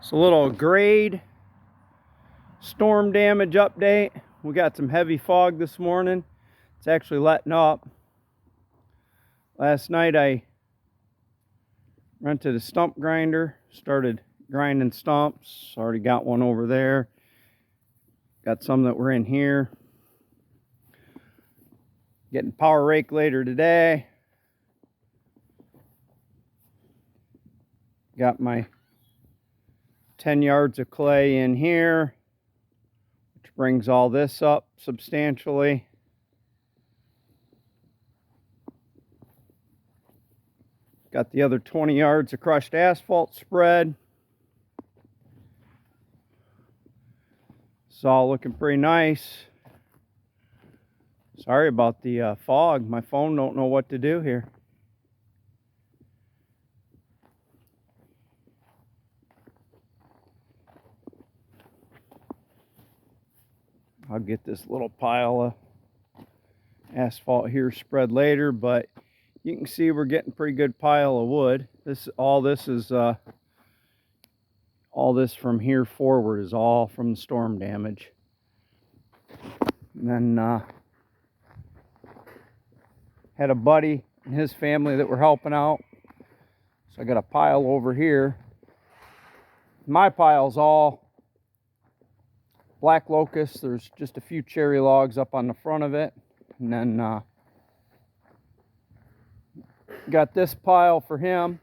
It's a little grade storm damage update. We got some heavy fog this morning. It's actually letting up. Last night I rented a stump grinder, started grinding stumps. Already got one over there. Got some that were in here. Getting power rake later today. Got my 10 yards of clay in here, which brings all this up substantially. Got the other 20 yards of crushed asphalt spread. It's all looking pretty nice. Sorry about the fog. My phone don't know what to do here. I'll get this little pile of asphalt here spread later, but you can see we're getting a pretty good pile of wood. All this from here forward is all from the storm damage. And then had a buddy and his family that were helping out, so I got a pile over here. My pile's all black locust. There's just a few cherry logs up on the front of it, and then got this pile for him.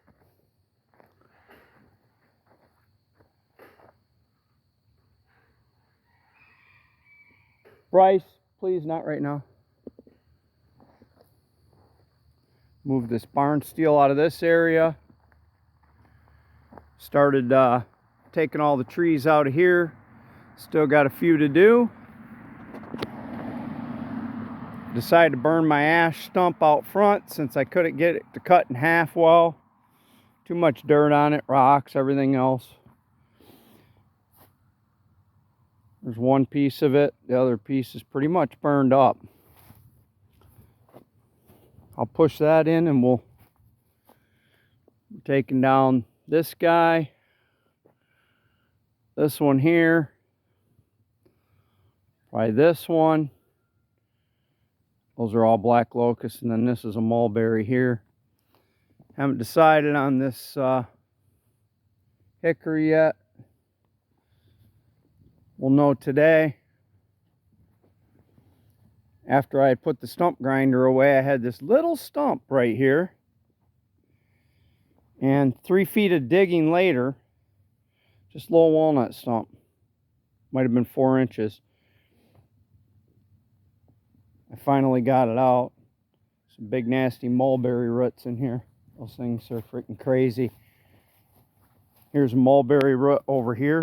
Bryce, please, not right now. Move this barn steel out of this area. Started taking all the trees out of here. Still got a few to do. Decided to burn my ash stump out front since I couldn't get it to cut in half well. Too much dirt on it, rocks, everything else. There's one piece of it. The other piece is pretty much burned up. I'll push that in and we'll be taking down this guy. This one here. Probably this one. Those are all black locusts, and then this is a mulberry here. Haven't decided on this hickory yet. We'll know today. After I had put the stump grinder away, I had this little stump right here. And 3 feet of digging later, just a little walnut stump. Might have been 4 inches. I finally got it out. Some big nasty mulberry roots in here. Those things are freaking crazy. Here's a mulberry root over here.